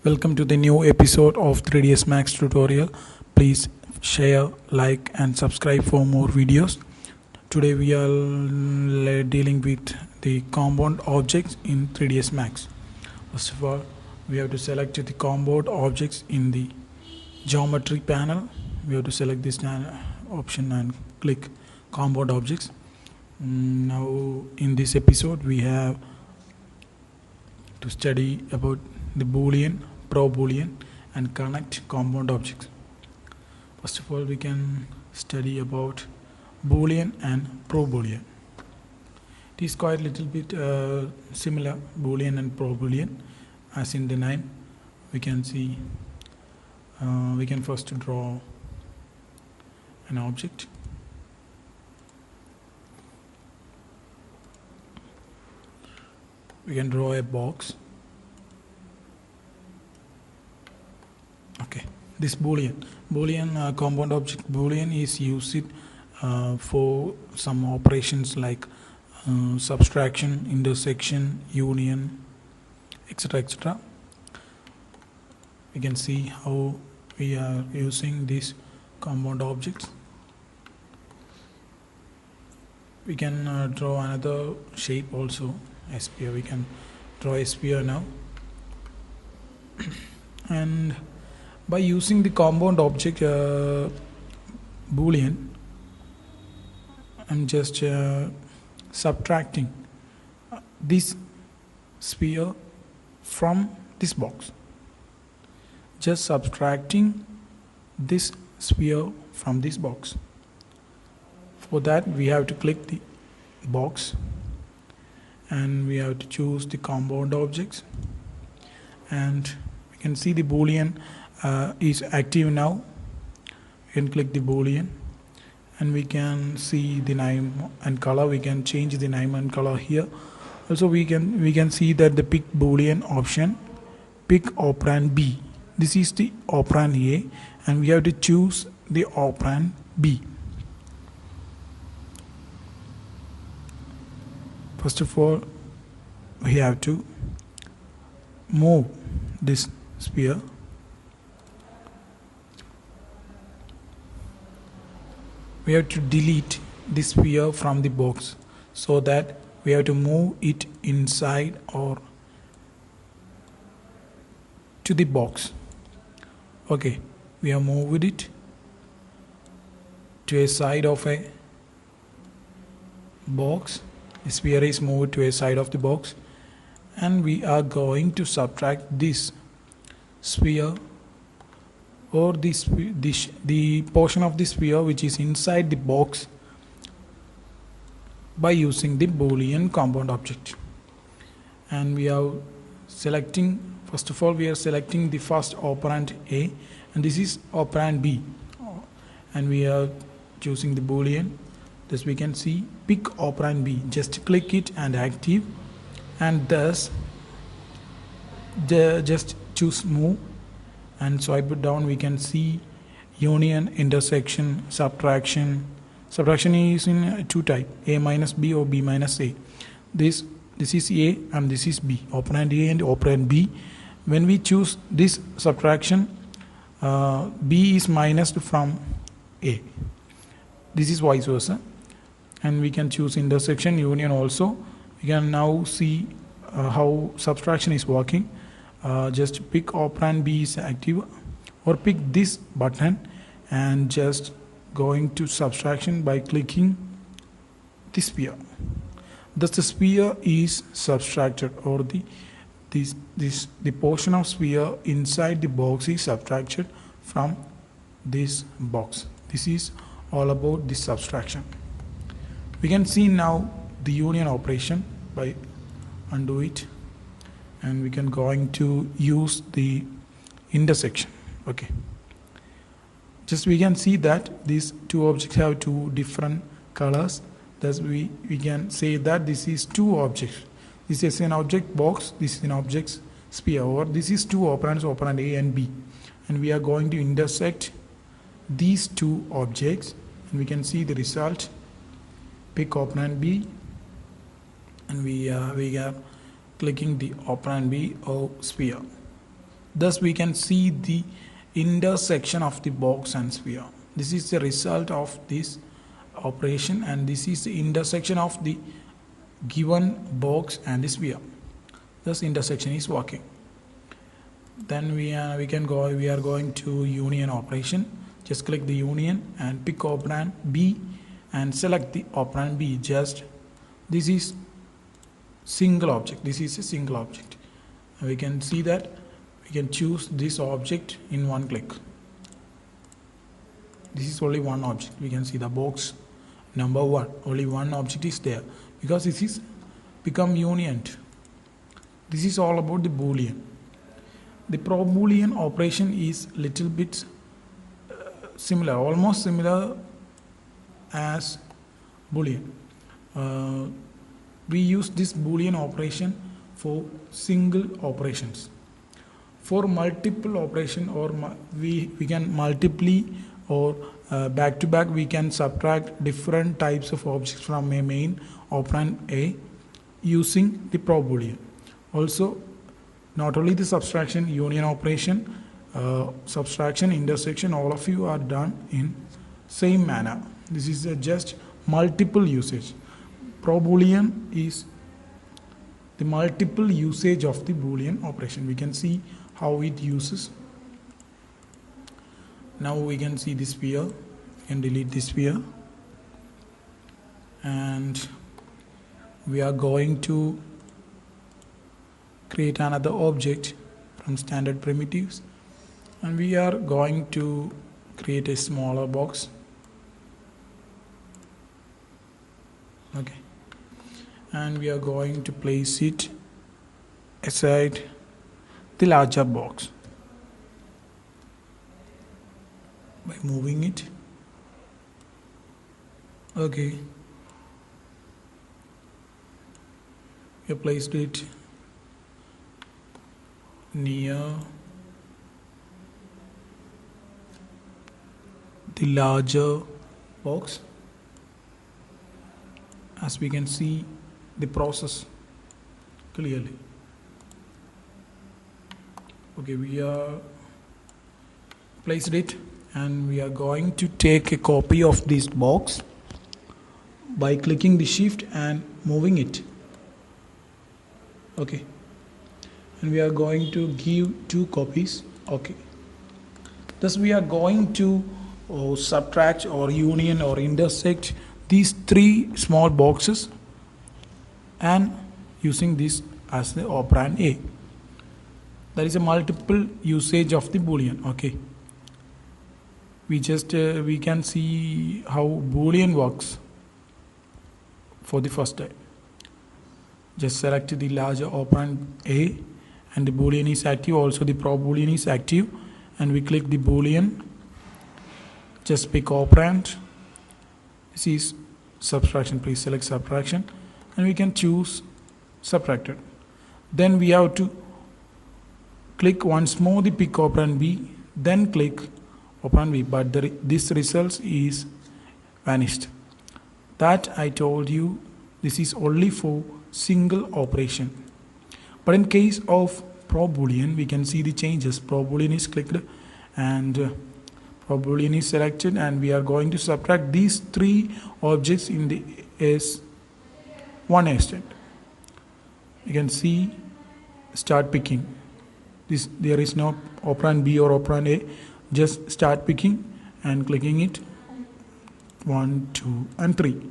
Welcome to the new episode of 3ds Max tutorial. Please share, like and subscribe for more videos. Today we are dealing with the compound objects in 3ds Max. First of all, we have to select the compound objects in the geometry panel. We have to select this option and click compound objects. Now in this episode we have to study about the Boolean, pro-Boolean and connect compound objects. First of all, we can study about Boolean and pro-Boolean. It is quite a little bit similar, Boolean and pro-Boolean, as in the name. We can see, we can first draw an object. We can draw a box. Okay, this Boolean compound object Boolean is used for some operations like subtraction, intersection, union, etc. etc. We can see how we are using these compound objects. We can draw another shape also, a sphere. We can draw a sphere now. And by using the compound object Boolean, I'm just subtracting this sphere from this box. Just subtracting this sphere from this box. For that we have to click the box and we have to choose the compound objects, and we can see the Boolean is active now. We can click the Boolean and we can see the name and color. We can change the name and color here. Also we can see that the pick Boolean option, pick operand B. This is the operand A and we have to choose the operand B. First of all, we have to move this sphere. We have to delete this sphere from the box, so that we have to move it inside or to the box. Okay, we have moved it to a side of a box. The sphere is moved to a side of the box, and we are going to subtract this sphere or the portion of the sphere which is inside the box by using the Boolean compound object. And we are selecting, first of all we are selecting the first operand A, and this is operand B, and we are choosing the Boolean. Thus we can see pick operand B. Just click it and active, and thus just choose move and swipe it down. We can see union, intersection, subtraction. Subtraction is in two types, A minus B or B minus A. This is A and this is B, operand A and operand B. When we choose this subtraction, B is minused from A. This is vice versa. And we can choose intersection, union also. We can now see how subtraction is working. Just pick operand B is active, or pick this button and just going to subtraction by clicking the sphere. Thus the sphere is subtracted, or the portion of sphere inside the box is subtracted from this box. This is all about the subtraction. We can see now the union operation by undo it, and we can going to use the intersection. Okay, just we can see that these two objects have two different colors. Thus we can say that this is two objects. This is an object box, this is an object sphere, or this is two operands, operand A and B, and we are going to intersect these two objects, and we can see the result. Pick operand B, and we are clicking the operand B or sphere. Thus we can see the intersection of the box and sphere. This is the result of this operation, and this is the intersection of the given box and the sphere. Thus intersection is working. Then we are going to union operation. Just click the union and pick operand B and select the operand B. Just this is single object. This is a single object. We can see that we can choose this object in one click. This is only one object. We can see the box number 1. Only one object is there because this is become union. This is all about the Boolean. The pro-Boolean operation is little bit similar, almost similar as Boolean. We use this Boolean operation for single operations. For multiple operation, or we can multiply, or back to back, we can subtract different types of objects from a main operand A using the pro-Boolean. Also, not only the subtraction, union operation, subtraction, intersection, all of you are done in same manner. This is just multiple usage. Pro-Boolean is the multiple usage of the Boolean operation. We can see how it uses. Now we can see this sphere. We can delete this sphere, and we are going to create another object from standard primitives, and we are going to create a smaller box. Okay, and we are going to place it aside the larger box by moving it. Okay, we placed it near the larger box. As we can see the process clearly. Okay, we are placed it, and we are going to take a copy of this box by clicking the shift and moving it. Okay, and we are going to give 2 copies. Okay, thus we are going to subtract or union or intersect these 3 small boxes and using this as the operand A. There is a multiple usage of the Boolean. Okay, we can see how Boolean works for the first time. Just select the larger operand A, and the Boolean is active. Also the pro-Boolean is active, and we click the Boolean. Just pick operand. This is subtraction. Please select subtraction, and we can choose subtracted. Then we have to click once more the pick operand B, then click operand B, but this result is vanished. That I told you, this is only for single operation. But in case of pro-Boolean, we can see the changes. Pro-Boolean is clicked, and pro-Boolean is selected, and we are going to subtract these 3 objects in the S1 state. You can see start picking. There is no operand B or operand A. Just start picking and clicking it 1, 2, and 3.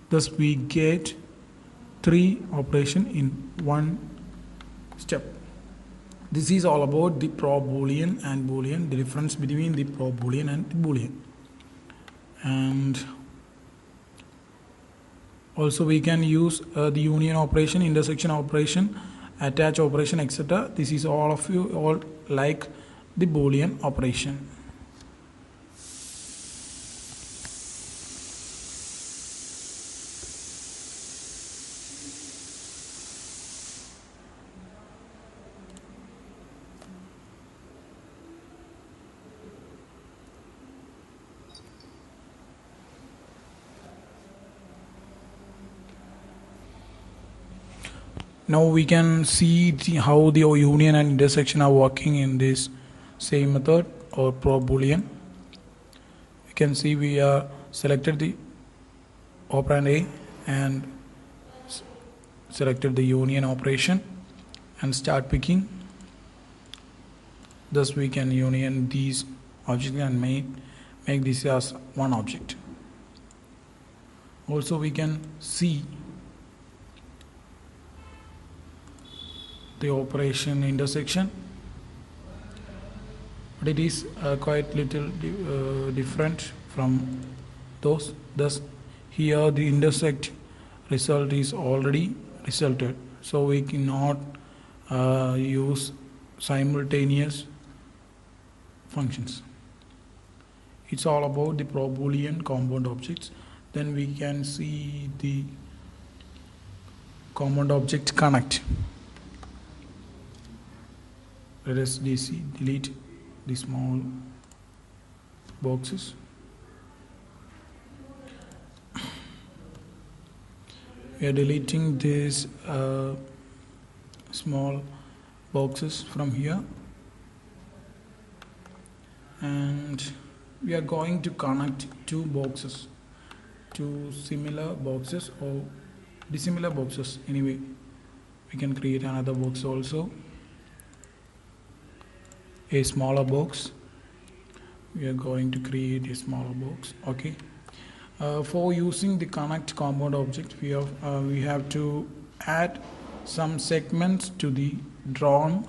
Thus we get 3 operation in one step. This is all about the pro-Boolean and Boolean, the difference between the pro-Boolean and the Boolean. And also we can use the union operation, intersection operation, attach operation, etc. This is all like the Boolean operation. Now we can see how the union and intersection are working in this same method or prob boolean. You can see we are selected the operand A and selected the union operation and start picking. Thus we can union these objects and make this as one object. Also we can see the operation intersection, but it is quite little different from those. Thus here the intersect result is already resulted, so we cannot use simultaneous functions. It's all about the prob boolean compound objects. Then we can see the compound object connect. Let us delete the small boxes. We are deleting these small boxes from here, and we are going to connect two boxes, two similar boxes or dissimilar boxes. Anyway, we can create another box also, a smaller box. We are going to create a smaller box. Okay. For using the connect compound object, we have to add some segments to the drawn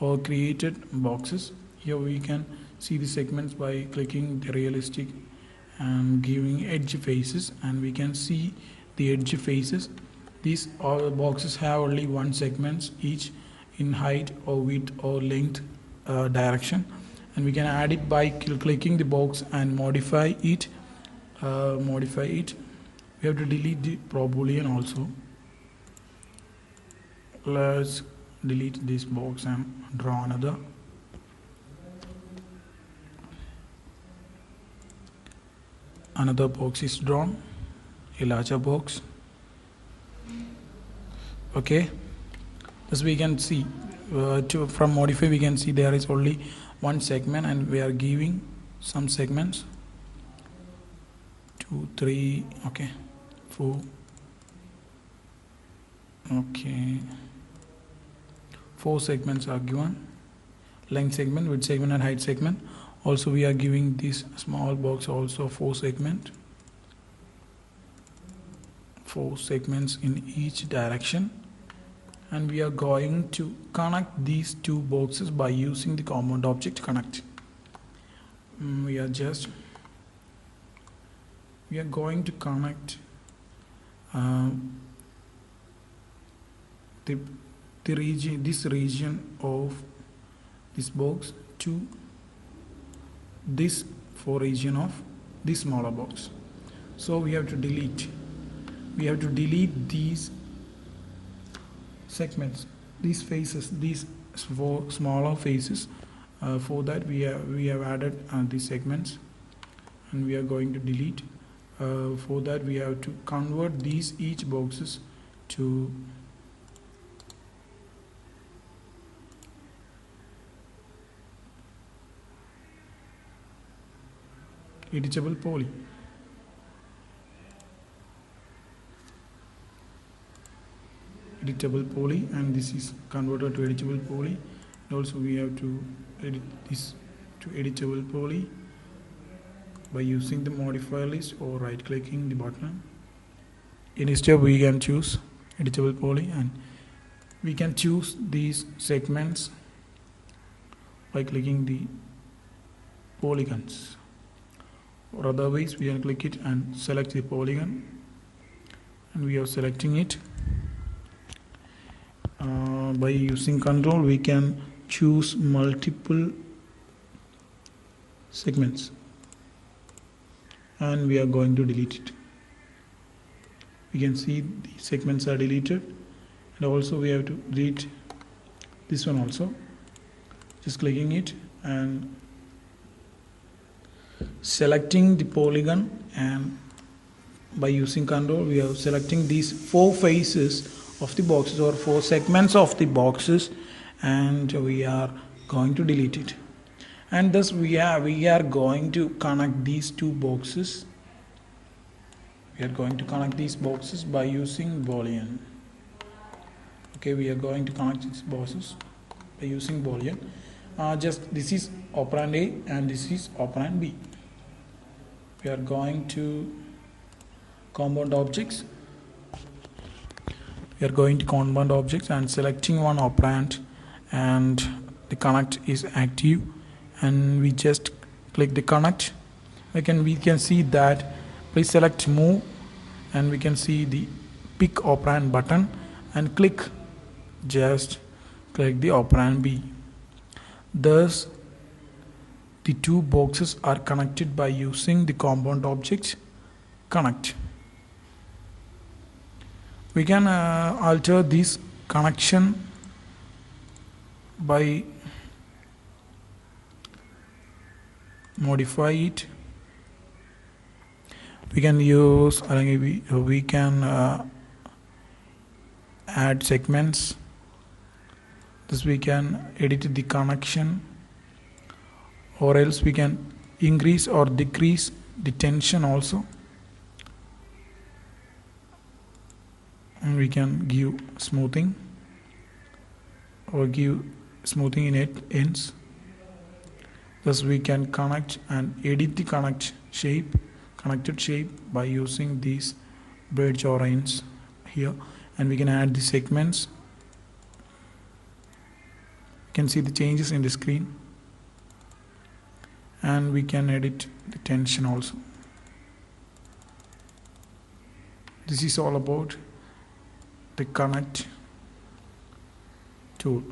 or created boxes. Here we can see the segments by clicking the realistic and giving edge faces, and we can see the edge faces. These all boxes have only one segments each in height or width or length direction, and we can add it by clicking the box and modify it. We have to delete the prob boolean also. Let's delete this box and draw another. Another box is drawn, a larger box. Okay, as we can see from modify, we can see there is only one segment, and we are giving some segments. 2, 3, okay, 4, okay, 4 segments are given: length segment, width segment, and height segment. Also we are giving this small box also 4 segments in each direction, and we are going to connect these two boxes by using the compound object connect. We are going to connect this region of this box to this region of this smaller box. So we have to delete these segments, these faces, these 4 smaller faces. For that we have added these segments, and we are going to delete. For that we have to convert these each boxes to editable poly. And this is converted to editable poly, and also we have to edit this to editable poly by using the modifier list or right clicking the button. In this step we can choose editable poly, and we can choose these segments by clicking the polygons, or otherwise we can click it and select the polygon, and we are selecting it. By using control we can choose multiple segments, and we are going to delete it. We can see the segments are deleted, and also we have to delete this one also. Just clicking it and selecting the polygon, and by using control we are selecting these 4 faces of the boxes or 4 segments of the boxes, and we are going to delete it. And thus we are going to connect these two boxes. We are going to connect these boxes by using boolean. Okay, we are going to connect these boxes by using boolean. Just this is operand A and this is operand B. We are going to compound objects. We are going to compound objects and selecting one operand, and the connect is active, and we just click the connect. We can see that please select move, and we can see the pick operand button and just click the operand B. Thus the two boxes are connected by using the compound object connect. We can alter this connection by modify it. We can use we can add segments. This we can edit the connection, or else we can increase or decrease the tension also, and we can give smoothing or give smoothing in ends. Thus we can connect and edit the connected shape by using these bridge or ends here, and we can add the segments. You can see the changes in the screen, and we can edit the tension also. This is all about the connect tool.